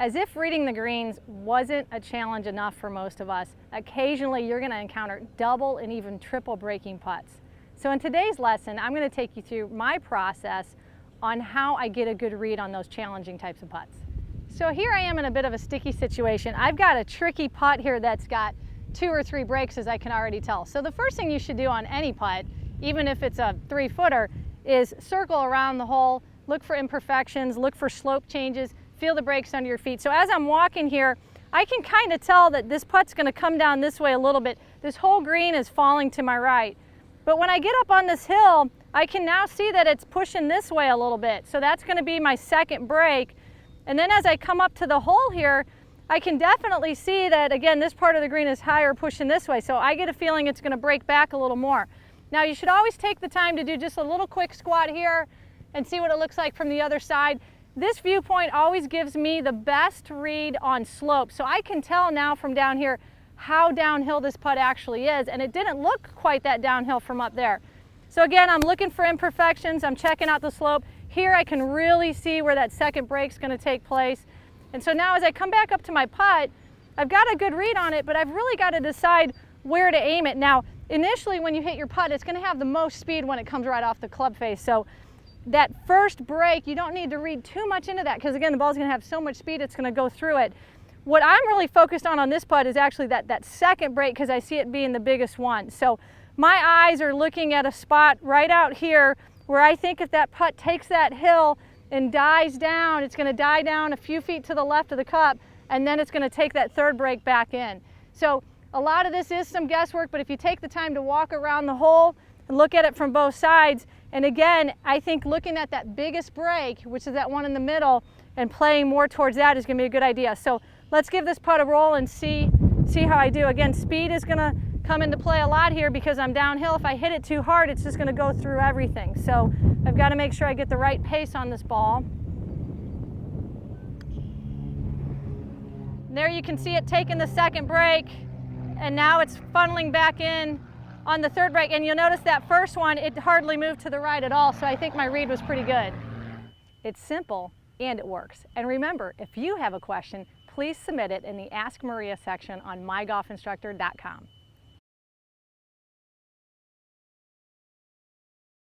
As if reading the greens wasn't a challenge enough for most of us, occasionally you're going to encounter double and even triple breaking putts. So in today's lesson, I'm going to take you through my process on how I get a good read on those challenging types of putts. So here I am in a bit of a sticky situation. I've got a tricky putt here that's got 2 or 3 breaks, as I can already tell. So the first thing you should do on any putt, even if it's a 3-footer, is circle around the hole, look for imperfections, look for slope changes, feel the breaks under your feet. So as I'm walking here, I can kind of tell that this putt's going to come down this way a little bit. This whole green is falling to my right. But when I get up on this hill, I can now see that it's pushing this way a little bit. So that's going to be my second break. And then as I come up to the hole here, I can definitely see that, again, this part of the green is higher pushing this way. So I get a feeling it's going to break back a little more. Now you should always take the time to do just a little quick squat here and see what it looks like from the other side. This viewpoint always gives me the best read on slope. So I can tell now from down here how downhill this putt actually is, and it didn't look quite that downhill from up there. So again, I'm looking for imperfections, I'm checking out the slope. Here I can really see where that second break's going to take place. And so now as I come back up to my putt, I've got a good read on it, but I've really got to decide where to aim it. Now, initially when you hit your putt, it's going to have the most speed when it comes right off the club face. So that first break, you don't need to read too much into that, because again, the ball's going to have so much speed it's going to go through it. What I'm really focused on this putt is actually that second break, because I see it being the biggest one. So my eyes are looking at a spot right out here where I think if that putt takes that hill and dies down, it's going to die down a few feet to the left of the cup, and then it's going to take that third break back in. So a lot of this is some guesswork, but if you take the time to walk around the hole and look at it from both sides, and again, I think looking at that biggest break, which is that one in the middle, and playing more towards that is going to be a good idea. So let's give this putt a roll and see how I do. Again, speed is going to come into play a lot here because I'm downhill. If I hit it too hard, it's just going to go through everything. So I've got to make sure I get the right pace on this ball. There you can see it taking the second break, and now it's funneling back in on the third break. And you'll notice that first one, it hardly moved to the right at all, so I think my read was pretty good. It's simple and it works. And remember, if you have a question, please submit it in the Ask Maria section on mygolfinstructor.com.